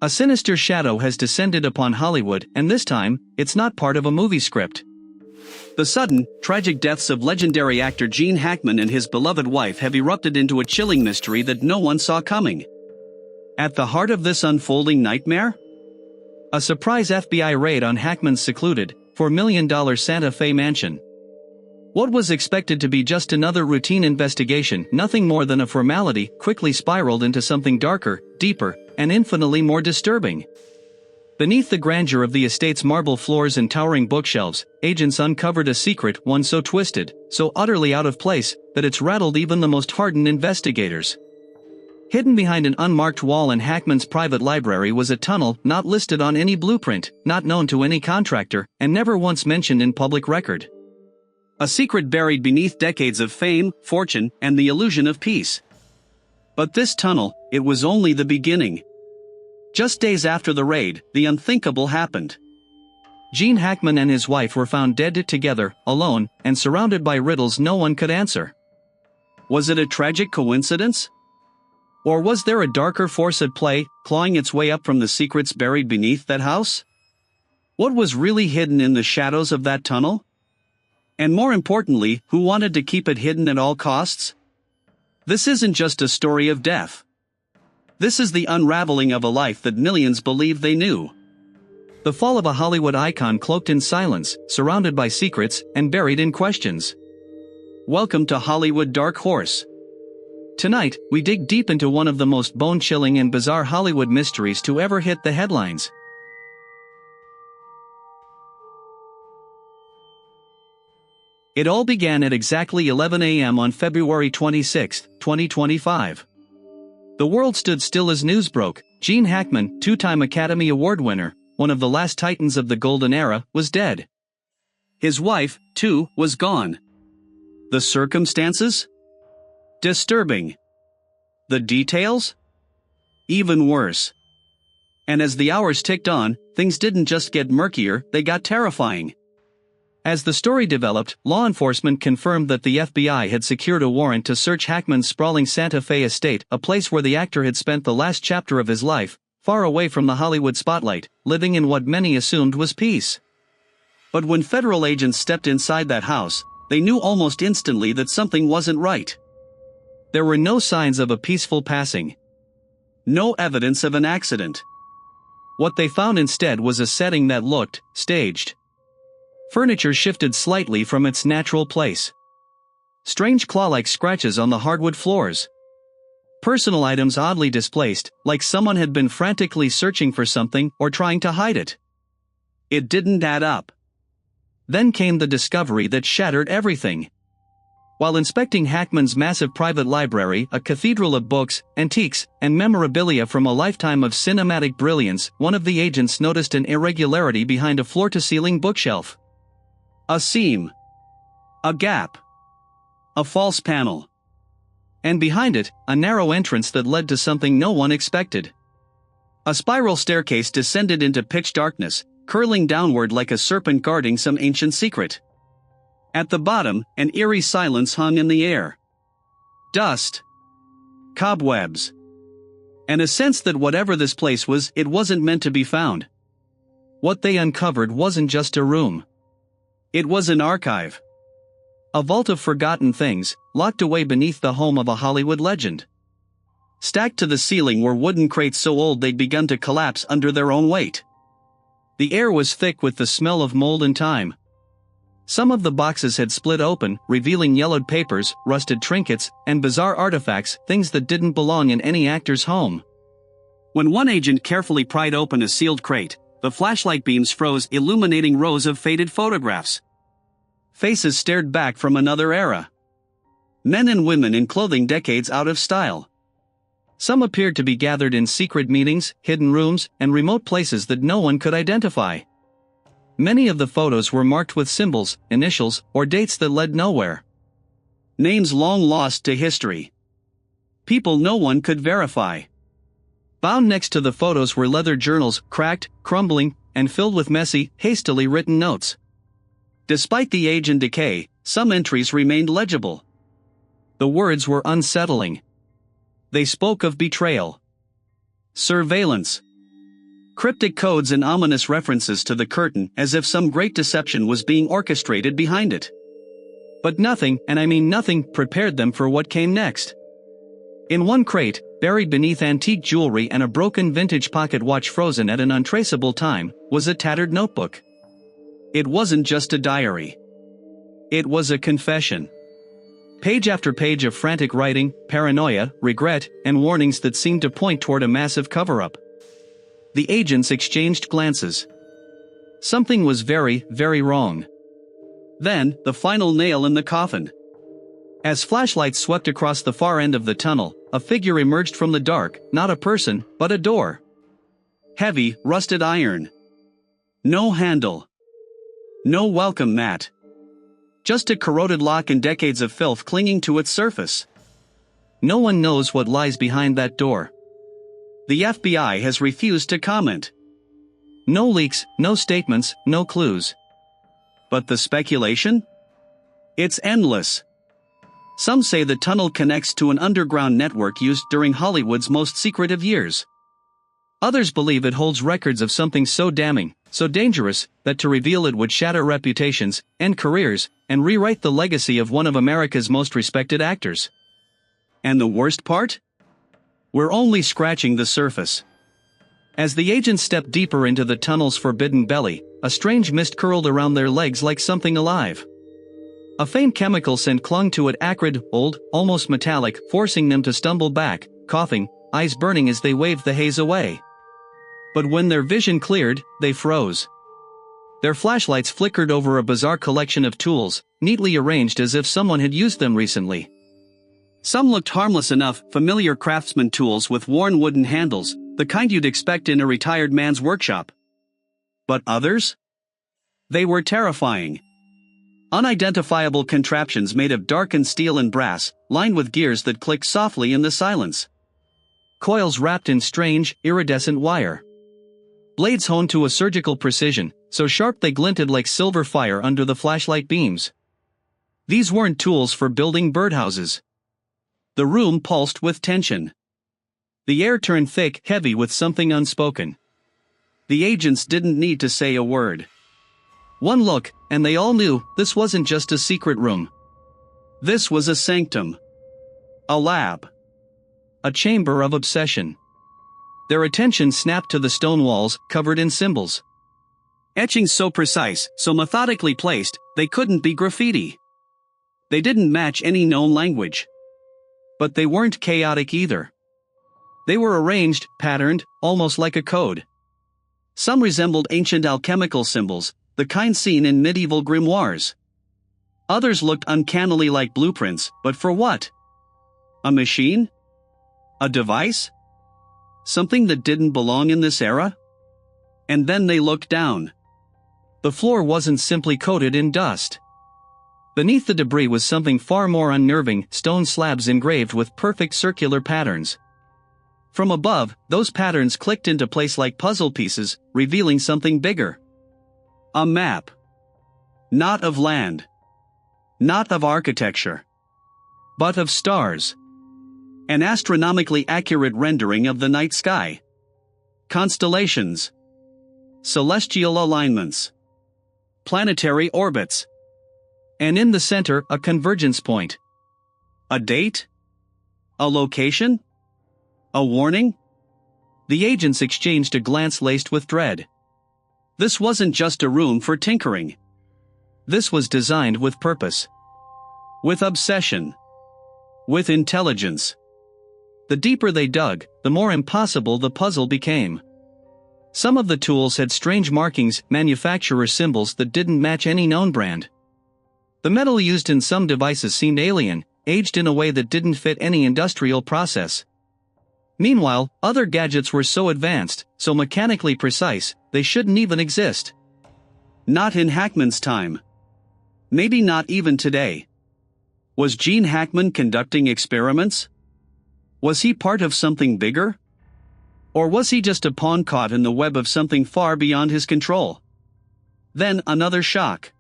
A sinister shadow has descended upon Hollywood, and this time, it's not part of a movie script. The sudden, tragic deaths of legendary actor Gene Hackman and his beloved wife have erupted into a chilling mystery that no one saw coming. At the heart of this unfolding nightmare? A surprise FBI raid on Hackman's secluded, $4 million Santa Fe mansion. What was expected to be just another routine investigation, nothing more than a formality, quickly spiraled into something darker, deeper, and infinitely more disturbing. Beneath the grandeur of the estate's marble floors and towering bookshelves, agents uncovered a secret, one so twisted, so utterly out of place, that it's rattled even the most hardened investigators. Hidden behind an unmarked wall in Hackman's private library was a tunnel not listed on any blueprint, not known to any contractor, and never once mentioned in public record. A secret buried beneath decades of fame, fortune, and the illusion of peace. But this tunnel, it was only the beginning. Just days after the raid, the unthinkable happened. Gene Hackman and his wife were found dead together, alone, and surrounded by riddles no one could answer. Was it a tragic coincidence? Or was there a darker force at play, clawing its way up from the secrets buried beneath that house? What was really hidden in the shadows of that tunnel? And more importantly, who wanted to keep it hidden at all costs? This isn't just a story of death. This is the unraveling of a life that millions believed they knew. The fall of a Hollywood icon cloaked in silence, surrounded by secrets, and buried in questions. Welcome to Hollywood Dark Horse. Tonight, we dig deep into one of the most bone-chilling and bizarre Hollywood mysteries to ever hit the headlines. It all began at exactly 11 a.m. on February 26, 2025. The world stood still as news broke. Gene Hackman, two-time Academy Award winner, one of the last titans of the golden era, was dead. His wife, too, was gone. The circumstances? Disturbing. The details? Even worse. And as the hours ticked on, things didn't just get murkier, they got terrifying. As the story developed, law enforcement confirmed that the FBI had secured a warrant to search Hackman's sprawling Santa Fe estate, a place where the actor had spent the last chapter of his life, far away from the Hollywood spotlight, living in what many assumed was peace. But when federal agents stepped inside that house, they knew almost instantly that something wasn't right. There were no signs of a peaceful passing. No evidence of an accident. What they found instead was a setting that looked staged. Furniture shifted slightly from its natural place. Strange claw-like scratches on the hardwood floors. Personal items oddly displaced, like someone had been frantically searching for something or trying to hide it. It didn't add up. Then came the discovery that shattered everything. While inspecting Hackman's massive private library, a cathedral of books, antiques, and memorabilia from a lifetime of cinematic brilliance, one of the agents noticed an irregularity behind a floor-to-ceiling bookshelf. A seam. A gap. A false panel. And behind it, a narrow entrance that led to something no one expected. A spiral staircase descended into pitch darkness, curling downward like a serpent guarding some ancient secret. At the bottom, an eerie silence hung in the air. Dust. Cobwebs. And a sense that whatever this place was, it wasn't meant to be found. What they uncovered wasn't just a room. It was an archive. A vault of forgotten things, locked away beneath the home of a Hollywood legend. Stacked to the ceiling were wooden crates so old they'd begun to collapse under their own weight. The air was thick with the smell of mold and time. Some of the boxes had split open, revealing yellowed papers, rusted trinkets, and bizarre artifacts, things that didn't belong in any actor's home. When one agent carefully pried open a sealed crate, the flashlight beams froze, illuminating rows of faded photographs. Faces stared back from another era. Men and women in clothing decades out of style. Some appeared to be gathered in secret meetings, hidden rooms, and remote places that no one could identify. Many of the photos were marked with symbols, initials, or dates that led nowhere. Names long lost to history. People no one could verify. Bound next to the photos were leather journals, cracked, crumbling, and filled with messy, hastily written notes. Despite the age and decay, some entries remained legible. The words were unsettling. They spoke of betrayal, surveillance, Cryptic codes and ominous references to the curtain as if some great deception was being orchestrated behind it. But nothing, and I mean nothing, prepared them for what came next. In one crate, buried beneath antique jewelry and a broken vintage pocket watch frozen at an untraceable time, was a tattered notebook. It wasn't just a diary. It was a confession. Page after page of frantic writing, paranoia, regret, and warnings that seemed to point toward a massive cover-up. The agents exchanged glances. Something was very, very wrong. Then, the final nail in the coffin. As flashlights swept across the far end of the tunnel, a figure emerged from the dark, not a person, but a door. Heavy, rusted iron. No handle. No welcome mat. Just a corroded lock and decades of filth clinging to its surface. No one knows what lies behind that door. The FBI has refused to comment. No leaks, no statements, no clues. But the speculation? It's endless. Some say the tunnel connects to an underground network used during Hollywood's most secretive years. Others believe it holds records of something so damning, so dangerous, that to reveal it would shatter reputations, end careers, and rewrite the legacy of one of America's most respected actors. And the worst part? We're only scratching the surface. As the agents stepped deeper into the tunnel's forbidden belly, a strange mist curled around their legs like something alive. A faint chemical scent clung to it, acrid, old, almost metallic, forcing them to stumble back, coughing, eyes burning as they waved the haze away. But when their vision cleared, they froze. Their flashlights flickered over a bizarre collection of tools, neatly arranged as if someone had used them recently. Some looked harmless enough, familiar craftsman tools with worn wooden handles, the kind you'd expect in a retired man's workshop. But others? They were terrifying. Unidentifiable contraptions made of darkened steel and brass, lined with gears that clicked softly in the silence. Coils wrapped in strange, iridescent wire. Blades honed to a surgical precision, so sharp they glinted like silver fire under the flashlight beams. These weren't tools for building birdhouses. The room pulsed with tension. The air turned thick, heavy with something unspoken. The agents didn't need to say a word. One look, and they all knew this wasn't just a secret room. This was a sanctum. A lab. A chamber of obsession. Their attention snapped to the stone walls, covered in symbols. Etchings so precise, so methodically placed, they couldn't be graffiti. They didn't match any known language. But they weren't chaotic either. They were arranged, patterned, almost like a code. Some resembled ancient alchemical symbols, the kind seen in medieval grimoires. Others looked uncannily like blueprints, but for what? A machine? A device? Something that didn't belong in this era? And then they looked down. The floor wasn't simply coated in dust. Beneath the debris was something far more unnerving, stone slabs engraved with perfect circular patterns. From above, those patterns clicked into place like puzzle pieces, revealing something bigger. A map. Not of land. Not of architecture. But of stars. An astronomically accurate rendering of the night sky. Constellations. Celestial alignments. Planetary orbits. And in the center, a convergence point. A date? A location? A warning? The agents exchanged a glance laced with dread. This wasn't just a room for tinkering. This was designed with purpose. With obsession. With intelligence. The deeper they dug, the more impossible the puzzle became. Some of the tools had strange markings, manufacturer symbols that didn't match any known brand. The metal used in some devices seemed alien, aged in a way that didn't fit any industrial process. Meanwhile, other gadgets were so advanced, so mechanically precise, they shouldn't even exist. Not in Hackman's time. Maybe not even today. Was Gene Hackman conducting experiments? Was he part of something bigger? Or was he just a pawn caught in the web of something far beyond his control? Then another shock.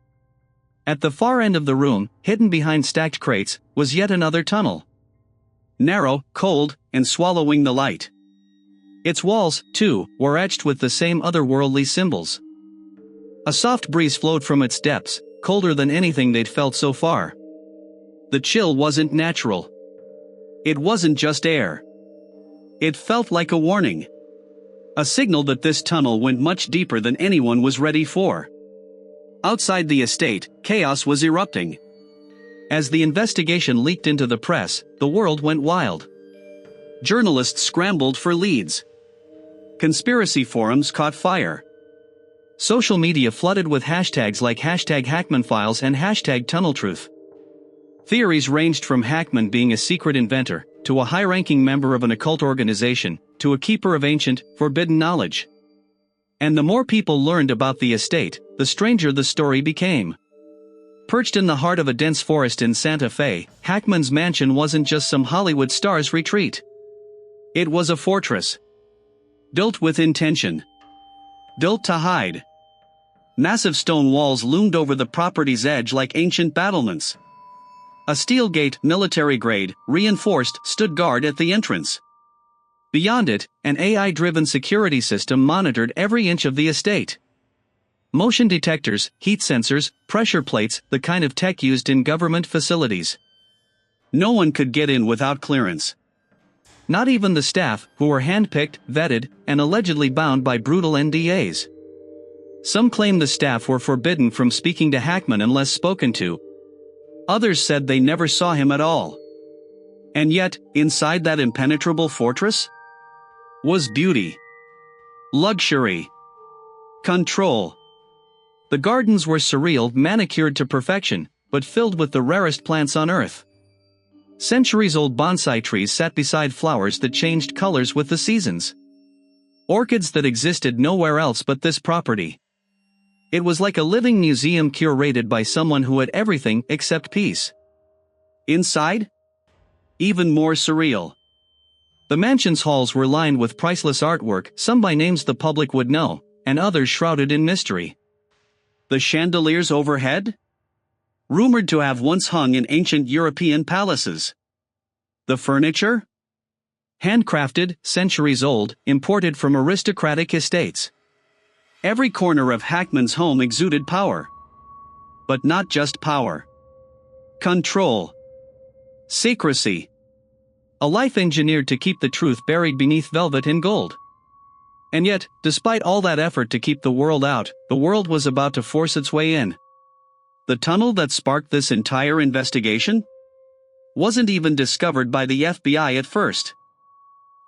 At the far end of the room, hidden behind stacked crates, was yet another tunnel. Narrow, cold, and swallowing the light. Its walls, too, were etched with the same otherworldly symbols. A soft breeze flowed from its depths, colder than anything they'd felt so far. The chill wasn't natural. It wasn't just air. It felt like a warning. A signal that this tunnel went much deeper than anyone was ready for. Outside the estate, chaos was erupting. As the investigation leaked into the press, the world went wild. Journalists scrambled for leads. Conspiracy forums caught fire. Social media flooded with hashtags like #HackmanFiles and #TunnelTruth. Theories ranged from Hackman being a secret inventor, to a high-ranking member of an occult organization, to a keeper of ancient, forbidden knowledge. And the more people learned about the estate, the stranger the story became. Perched in the heart of a dense forest in Santa Fe, Hackman's mansion wasn't just some Hollywood star's retreat. It was a fortress. Built with intention. Built to hide. Massive stone walls loomed over the property's edge like ancient battlements. A steel gate, military-grade, reinforced, stood guard at the entrance. Beyond it, an AI-driven security system monitored every inch of the estate. Motion detectors, heat sensors, pressure plates, the kind of tech used in government facilities. No one could get in without clearance. Not even the staff, who were handpicked, vetted, and allegedly bound by brutal NDAs. Some claim the staff were forbidden from speaking to Hackman unless spoken to. Others said they never saw him at all. And yet, inside that impenetrable fortress was beauty, luxury, control. The gardens were surreal, manicured to perfection, but filled with the rarest plants on earth. Centuries-old bonsai trees sat beside flowers that changed colors with the seasons. Orchids that existed nowhere else but this property. It was like a living museum curated by someone who had everything except peace. Inside? Even more surreal. The mansion's halls were lined with priceless artwork, some by names the public would know, and others shrouded in mystery. The chandeliers overhead? Rumored to have once hung in ancient European palaces. The furniture? Handcrafted, centuries old, imported from aristocratic estates. Every corner of Hackman's home exuded power. But not just power. Control. Secrecy. A life engineered to keep the truth buried beneath velvet and gold. And yet, despite all that effort to keep the world out, the world was about to force its way in. The tunnel that sparked this entire investigation wasn't even discovered by the FBI at first.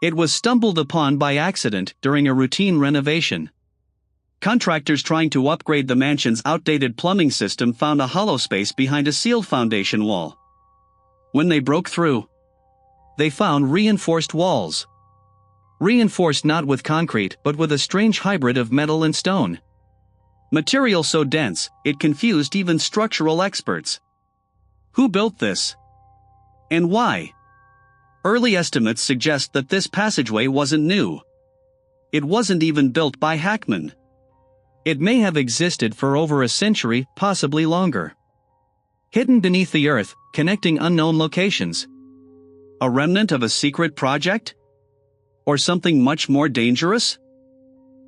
It was stumbled upon by accident during a routine renovation. Contractors trying to upgrade the mansion's outdated plumbing system found a hollow space behind a sealed foundation wall. When they broke through, they found reinforced walls. Reinforced not with concrete but with a strange hybrid of metal and stone. Material so dense, it confused even structural experts. Who built this? And why? Early estimates suggest that this passageway wasn't new. It wasn't even built by Hackman. It may have existed for over a century, possibly longer. Hidden beneath the earth, connecting unknown locations. A remnant of a secret project? Or something much more dangerous?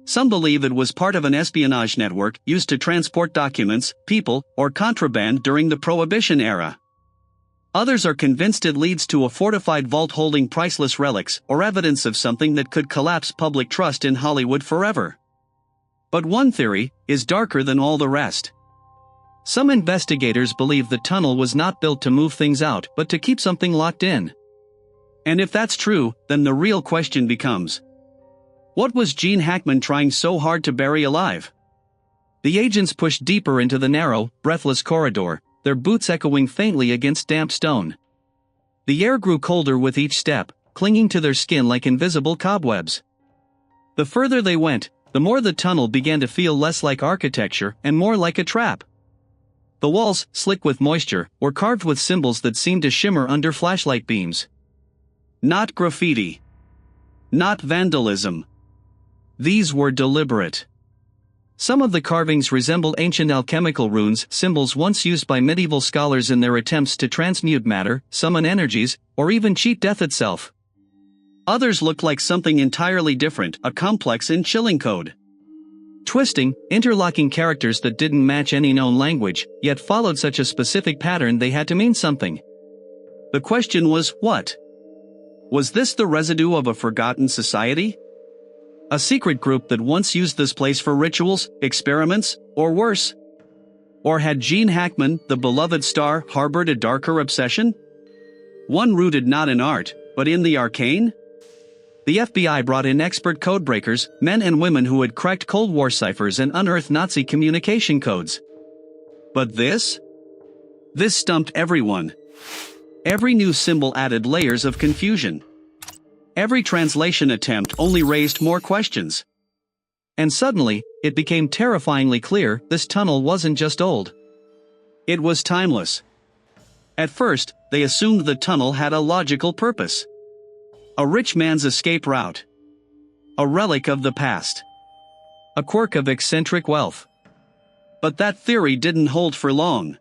Some believe it was part of an espionage network used to transport documents, people, or contraband during the Prohibition era. Others are convinced it leads to a fortified vault holding priceless relics or evidence of something that could collapse public trust in Hollywood forever. But one theory is darker than all the rest. Some investigators believe the tunnel was not built to move things out but to keep something locked in. And if that's true, then the real question becomes: what was Gene Hackman trying so hard to bury alive? The agents pushed deeper into the narrow, breathless corridor, their boots echoing faintly against damp stone. The air grew colder with each step, clinging to their skin like invisible cobwebs. The further they went, the more the tunnel began to feel less like architecture and more like a trap. The walls, slick with moisture, were carved with symbols that seemed to shimmer under flashlight beams. Not graffiti. Not vandalism. These were deliberate. Some of the carvings resembled ancient alchemical runes, symbols once used by medieval scholars in their attempts to transmute matter, summon energies, or even cheat death itself. Others looked like something entirely different, a complex and chilling code. Twisting, interlocking characters that didn't match any known language, yet followed such a specific pattern they had to mean something. The question was, what? Was this the residue of a forgotten society? A secret group that once used this place for rituals, experiments, or worse? Or had Gene Hackman, the beloved star, harbored a darker obsession? One rooted not in art, but in the arcane? The FBI brought in expert codebreakers, men and women who had cracked Cold War ciphers and unearthed Nazi communication codes. But this? This stumped everyone. Every new symbol added layers of confusion. Every translation attempt only raised more questions. And suddenly, it became terrifyingly clear this tunnel wasn't just old. It was timeless. At first, they assumed the tunnel had a logical purpose. A rich man's escape route. A relic of the past. A quirk of eccentric wealth. But that theory didn't hold for long.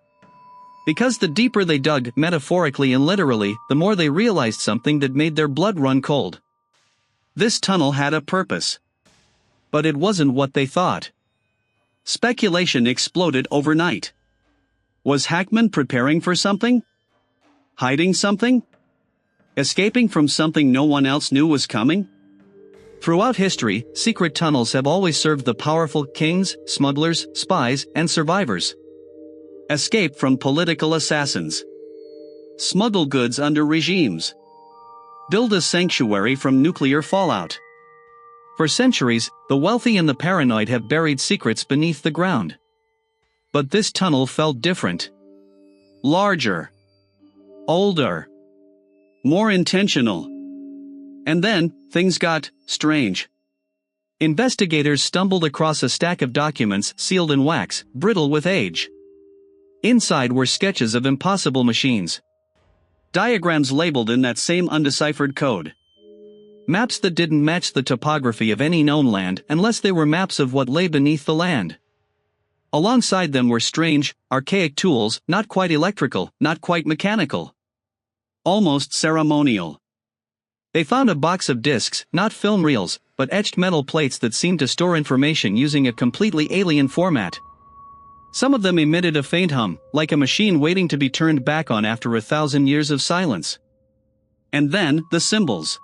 Because the deeper they dug, metaphorically and literally, the more they realized something that made their blood run cold. This tunnel had a purpose. But it wasn't what they thought. Speculation exploded overnight. Was Hackman preparing for something? Hiding something? Escaping from something no one else knew was coming? Throughout history, secret tunnels have always served the powerful kings, smugglers, spies, and survivors. Escape from political assassins. Smuggle goods under regimes. Build a sanctuary from nuclear fallout. For centuries, the wealthy and the paranoid have buried secrets beneath the ground. But this tunnel felt different. Larger. Older. More intentional. And then, things got strange. Investigators stumbled across a stack of documents sealed in wax, brittle with age. Inside were sketches of impossible machines. Diagrams labeled in that same undeciphered code. Maps that didn't match the topography of any known land unless they were maps of what lay beneath the land. Alongside them were strange, archaic tools, not quite electrical, not quite mechanical. Almost ceremonial. They found a box of discs, not film reels, but etched metal plates that seemed to store information using a completely alien format. Some of them emitted a faint hum, like a machine waiting to be turned back on after 1,000 years of silence. And then, the symbols.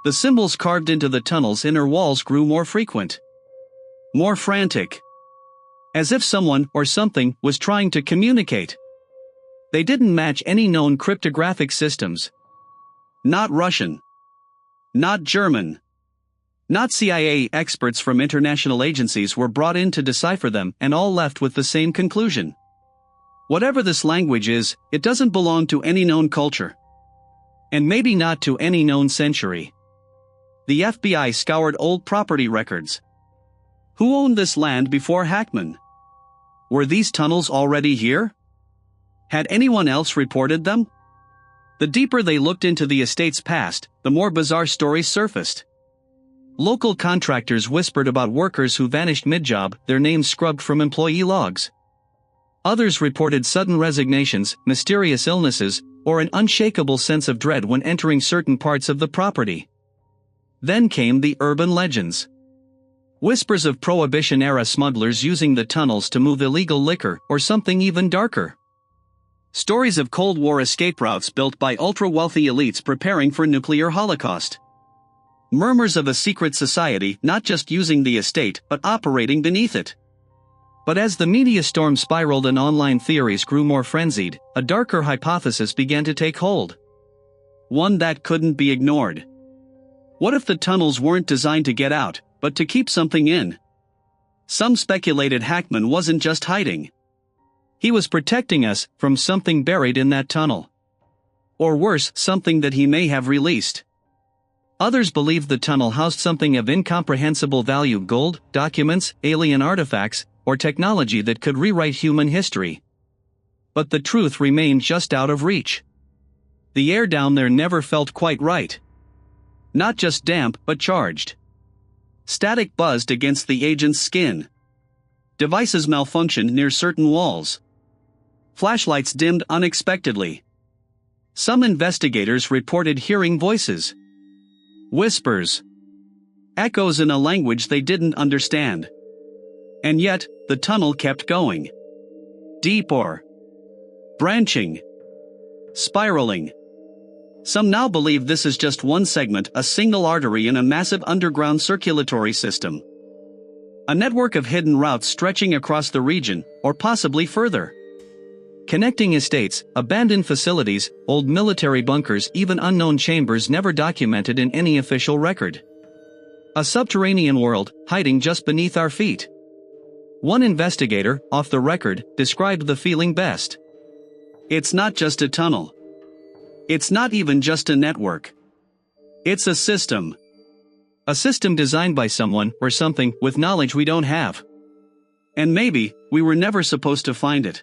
The symbols carved into the tunnel's inner walls grew more frequent. More frantic. As if someone, or something, was trying to communicate. They didn't match any known cryptographic systems. Not Russian. Not German. Not CIA. Experts from international agencies were brought in to decipher them, and all left with the same conclusion. Whatever this language is, it doesn't belong to any known culture. And maybe not to any known century. The FBI scoured old property records. Who owned this land before Hackman? Were these tunnels already here? Had anyone else reported them? The deeper they looked into the estate's past, the more bizarre stories surfaced. Local contractors whispered about workers who vanished mid-job, their names scrubbed from employee logs. Others reported sudden resignations, mysterious illnesses, or an unshakable sense of dread when entering certain parts of the property. Then came the urban legends. Whispers of Prohibition-era smugglers using the tunnels to move illegal liquor, or something even darker. Stories of Cold War escape routes built by ultra-wealthy elites preparing for nuclear holocaust. Murmurs of a secret society not just using the estate but operating beneath it. But as the media storm spiraled and online theories grew more frenzied, a darker hypothesis began to take hold. One that couldn't be ignored. What if the tunnels weren't designed to get out, but to keep something in? Some speculated Hackman wasn't just hiding. He was protecting us from something buried in that tunnel. Or worse, something that he may have released. Others believed the tunnel housed something of incomprehensible value: gold, documents, alien artifacts, or technology that could rewrite human history. But the truth remained just out of reach. The air down there never felt quite right. Not just damp, but charged. Static buzzed against the agent's skin. Devices malfunctioned near certain walls. Flashlights dimmed unexpectedly. Some investigators reported hearing voices. Whispers. Echoes in a language they didn't understand. And yet, the tunnel kept going. Deeper. Branching. Spiraling. Some now believe this is just one segment, a single artery in a massive underground circulatory system. A network of hidden routes stretching across the region, or possibly further. Connecting estates, abandoned facilities, old military bunkers, even unknown chambers never documented in any official record. A subterranean world, hiding just beneath our feet. One investigator, off the record, described the feeling best. It's not just a tunnel. It's not even just a network. It's a system. A system designed by someone, or something, with knowledge we don't have. And maybe, we were never supposed to find it.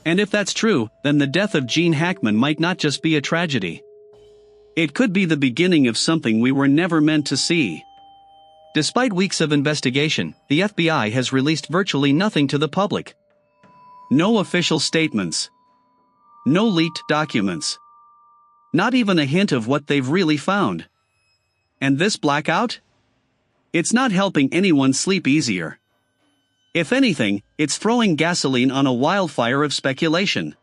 And if that's true, then the death of Gene Hackman might not just be a tragedy. It could be the beginning of something we were never meant to see. Despite weeks of investigation, the FBI has released virtually nothing to the public. No official statements. No leaked documents. Not even a hint of what they've really found. And this blackout? It's not helping anyone sleep easier. If anything, it's throwing gasoline on a wildfire of speculation.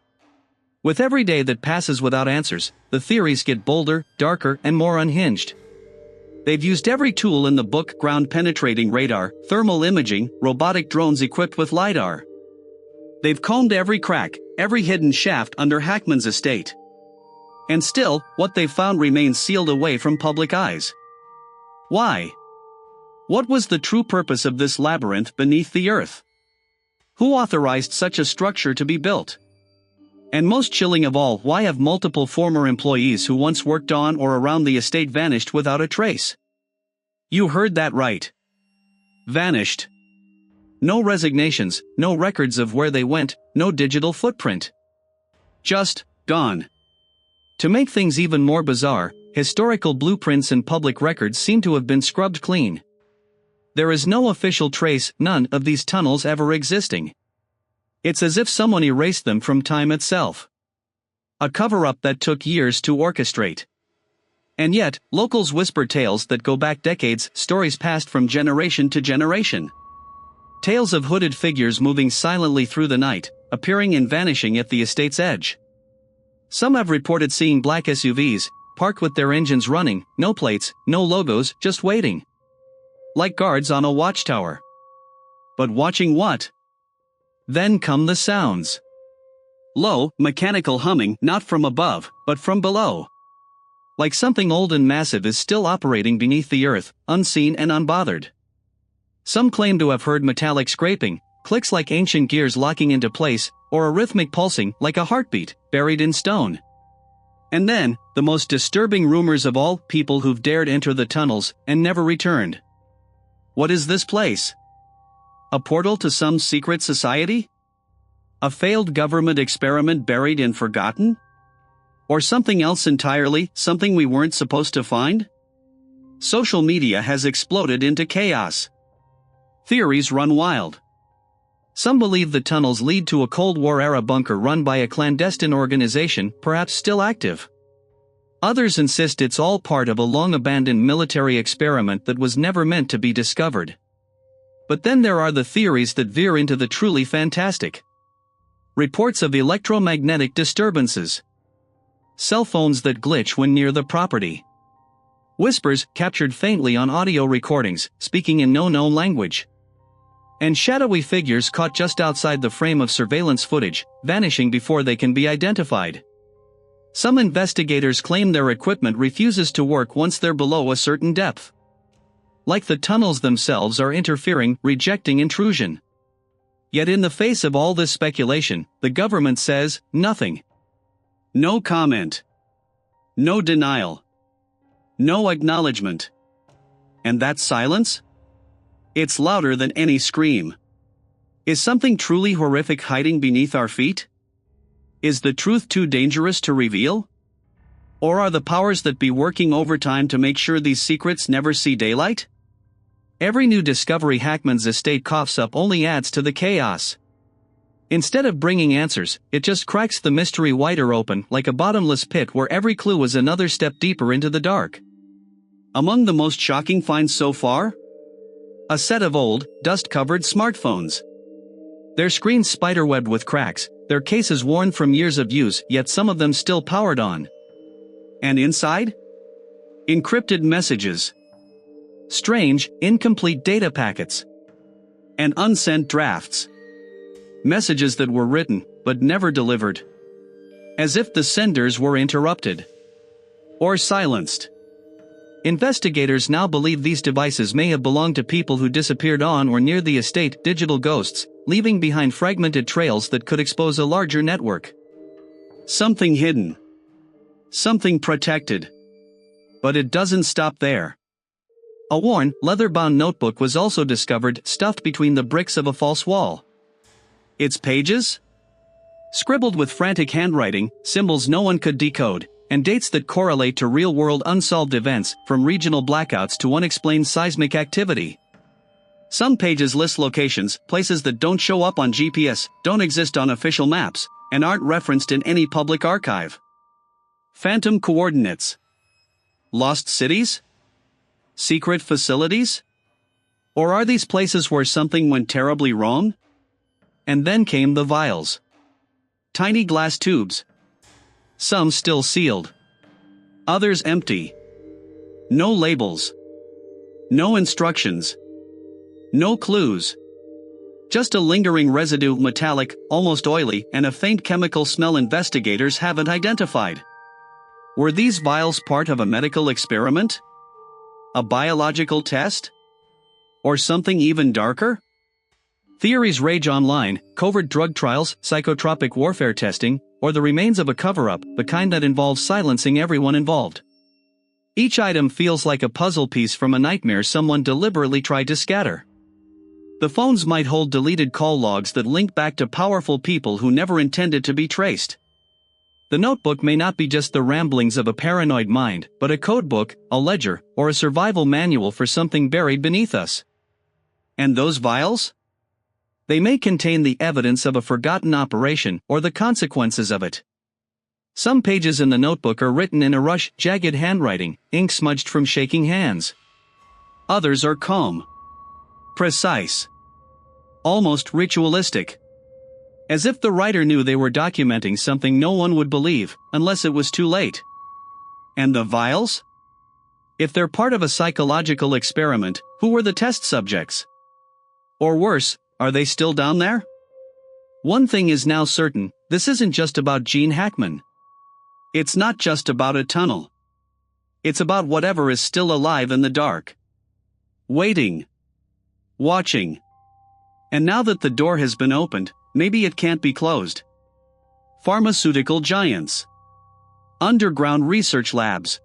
With every day that passes without answers, the theories get bolder, darker, and more unhinged. They've used every tool in the book: ground-penetrating radar, thermal imaging, robotic drones equipped with LiDAR. They've combed every crack, every hidden shaft under Hackman's estate. And still, what they've found remains sealed away from public eyes. Why? What was the true purpose of this labyrinth beneath the earth? Who authorized such a structure to be built? And most chilling of all, why have multiple former employees who once worked on or around the estate vanished without a trace? You heard that right. Vanished. No resignations, no records of where they went, no digital footprint. Just gone. To make things even more bizarre, historical blueprints and public records seem to have been scrubbed clean. There is no official trace, none of these tunnels ever existing. It's as if someone erased them from time itself. A cover-up that took years to orchestrate. And yet, locals whisper tales that go back decades, stories passed from generation to generation. Tales of hooded figures moving silently through the night, appearing and vanishing at the estate's edge. Some have reported seeing black SUVs, parked with their engines running, no plates, no logos, just waiting. Like guards on a watchtower. But watching what? Then come the sounds. Low, mechanical humming, not from above, but from below. Like something old and massive is still operating beneath the earth, unseen and unbothered. Some claim to have heard metallic scraping, clicks like ancient gears locking into place, or a rhythmic pulsing like a heartbeat, buried in stone. And then, the most disturbing rumors of all: people who've dared enter the tunnels and never returned. What is this place? A portal to some secret society? A failed government experiment buried and forgotten? Or something else entirely, something we weren't supposed to find? Social media has exploded into chaos. Theories run wild. Some believe the tunnels lead to a Cold War-era bunker run by a clandestine organization, perhaps still active. Others insist it's all part of a long-abandoned military experiment that was never meant to be discovered. But then there are the theories that veer into the truly fantastic. Reports of electromagnetic disturbances. Cell phones that glitch when near the property. Whispers captured faintly on audio recordings, speaking in no known language. And shadowy figures caught just outside the frame of surveillance footage, vanishing before they can be identified. Some investigators claim their equipment refuses to work once they're below a certain depth. Like the tunnels themselves are interfering, rejecting intrusion. Yet in the face of all this speculation, the government says nothing. No comment. No denial. No acknowledgement. And that silence? It's louder than any scream. Is something truly horrific hiding beneath our feet? Is the truth too dangerous to reveal? Or are the powers that be working overtime to make sure these secrets never see daylight? Every new discovery Hackman's estate coughs up only adds to the chaos. Instead of bringing answers, it just cracks the mystery wider open, like a bottomless pit where every clue is another step deeper into the dark. Among the most shocking finds so far? A set of old, dust-covered smartphones. Their screens spiderwebbed with cracks, their cases worn from years of use, yet some of them still powered on. And inside? Encrypted messages. Strange, incomplete data packets. And unsent drafts. Messages that were written, but never delivered. As if the senders were interrupted. Or silenced. Investigators now believe these devices may have belonged to people who disappeared on or near the estate, digital ghosts, leaving behind fragmented trails that could expose a larger network. Something hidden. Something protected. But it doesn't stop there. A worn, leather-bound notebook was also discovered, stuffed between the bricks of a false wall. Its pages? Scribbled with frantic handwriting, symbols no one could decode, and dates that correlate to real-world unsolved events, from regional blackouts to unexplained seismic activity. Some pages list locations, places that don't show up on GPS, don't exist on official maps, and aren't referenced in any public archive. Phantom coordinates. Lost cities? Secret facilities? Or are these places where something went terribly wrong? And then came the vials. Tiny glass tubes. Some still sealed. Others empty. No labels. No instructions. No clues. Just a lingering residue, metallic, almost oily, and a faint chemical smell investigators haven't identified. Were these vials part of a medical experiment? A biological test? Or something even darker? Theories rage online: covert drug trials, psychotropic warfare testing, or the remains of a cover-up, the kind that involves silencing everyone involved. Each item feels like a puzzle piece from a nightmare someone deliberately tried to scatter. The phones might hold deleted call logs that link back to powerful people who never intended to be traced. The notebook may not be just the ramblings of a paranoid mind, but a codebook, a ledger, or a survival manual for something buried beneath us. And those vials? They may contain the evidence of a forgotten operation or the consequences of it. Some pages in the notebook are written in a rush, jagged handwriting, ink smudged from shaking hands. Others are calm. Precise. Almost ritualistic. As if the writer knew they were documenting something no one would believe, unless it was too late. And the vials? If they're part of a psychological experiment, who were the test subjects? Or worse, are they still down there? One thing is now certain: this isn't just about Gene Hackman. It's not just about a tunnel. It's about whatever is still alive in the dark. Waiting. Watching. And now that the door has been opened, maybe it can't be closed. Pharmaceutical giants. Underground research labs.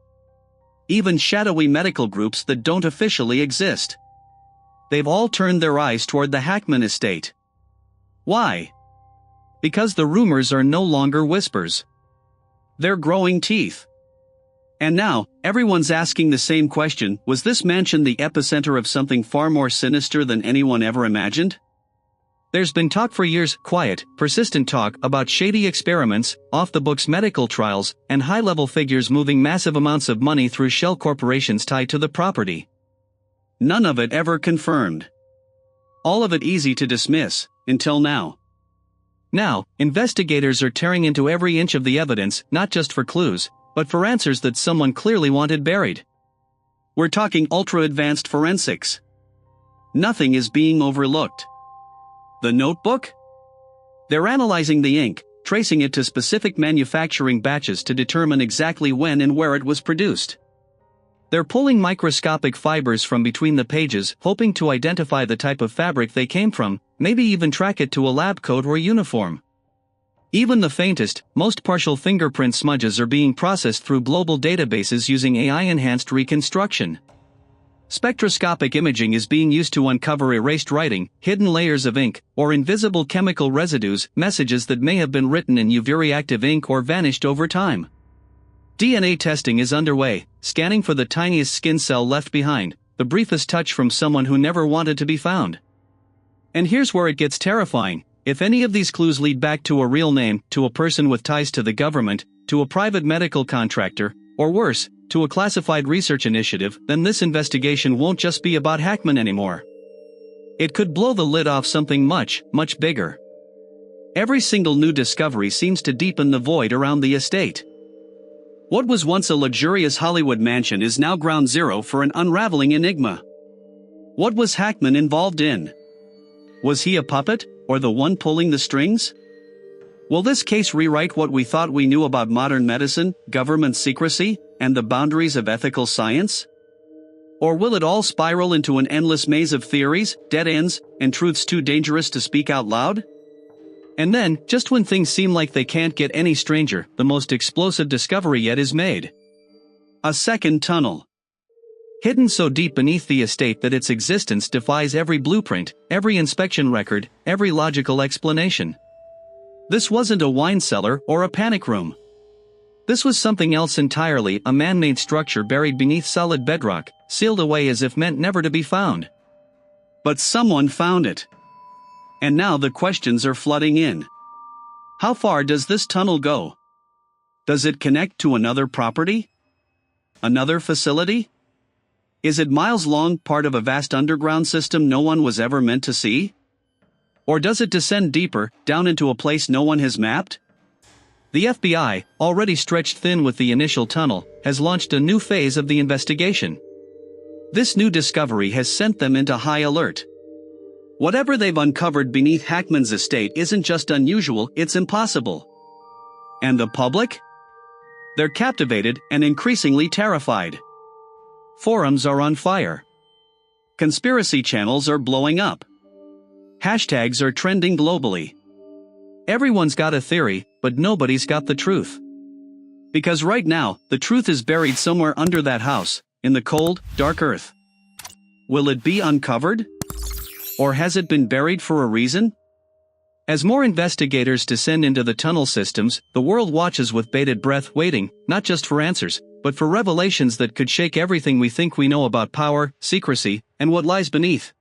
Even shadowy medical groups that don't officially exist. They've all turned their eyes toward the Hackman estate. Why? Because the rumors are no longer whispers. They're growing teeth. And now, everyone's asking the same question: was this mansion the epicenter of something far more sinister than anyone ever imagined? There's been talk for years, quiet, persistent talk, about shady experiments, off-the-books medical trials, and high-level figures moving massive amounts of money through shell corporations tied to the property. None of it ever confirmed. All of it easy to dismiss, until now. Now, investigators are tearing into every inch of the evidence, not just for clues, but for answers that someone clearly wanted buried. We're talking ultra-advanced forensics. Nothing is being overlooked. The notebook? They're analyzing the ink, tracing it to specific manufacturing batches to determine exactly when and where it was produced. They're pulling microscopic fibers from between the pages, hoping to identify the type of fabric they came from, maybe even track it to a lab coat or uniform. Even the faintest, most partial fingerprint smudges are being processed through global databases using AI-enhanced reconstruction. Spectroscopic imaging is being used to uncover erased writing, hidden layers of ink, or invisible chemical residues, messages that may have been written in UV-reactive ink or vanished over time. DNA testing is underway, scanning for the tiniest skin cell left behind, the briefest touch from someone who never wanted to be found. And here's where it gets terrifying: if any of these clues lead back to a real name, to a person with ties to the government, to a private medical contractor, or worse, to a classified research initiative, then this investigation won't just be about Hackman anymore. It could blow the lid off something much, much bigger. Every single new discovery seems to deepen the void around the estate. What was once a luxurious Hollywood mansion is now ground zero for an unraveling enigma. What was Hackman involved in? Was he a puppet, or the one pulling the strings? Will this case rewrite what we thought we knew about modern medicine, government secrecy, and the boundaries of ethical science? Or will it all spiral into an endless maze of theories, dead ends, and truths too dangerous to speak out loud? And then, just when things seem like they can't get any stranger, the most explosive discovery yet is made. A second tunnel. Hidden so deep beneath the estate that its existence defies every blueprint, every inspection record, every logical explanation. This wasn't a wine cellar or a panic room. This was something else entirely, a man-made structure buried beneath solid bedrock, sealed away as if meant never to be found. But someone found it. And now the questions are flooding in. How far does this tunnel go? Does it connect to another property? Another facility? Is it miles long, part of a vast underground system no one was ever meant to see? Or does it descend deeper, down into a place no one has mapped? The FBI, already stretched thin with the initial tunnel, has launched a new phase of the investigation. This new discovery has sent them into high alert. Whatever they've uncovered beneath Hackman's estate isn't just unusual, it's impossible. And the public? They're captivated and increasingly terrified. Forums are on fire. Conspiracy channels are blowing up. Hashtags are trending globally. Everyone's got a theory, but nobody's got the truth. Because right now, the truth is buried somewhere under that house, in the cold, dark earth. Will it be uncovered? Or has it been buried for a reason? As more investigators descend into the tunnel systems, the world watches with bated breath, waiting, not just for answers, but for revelations that could shake everything we think we know about power, secrecy, and what lies beneath.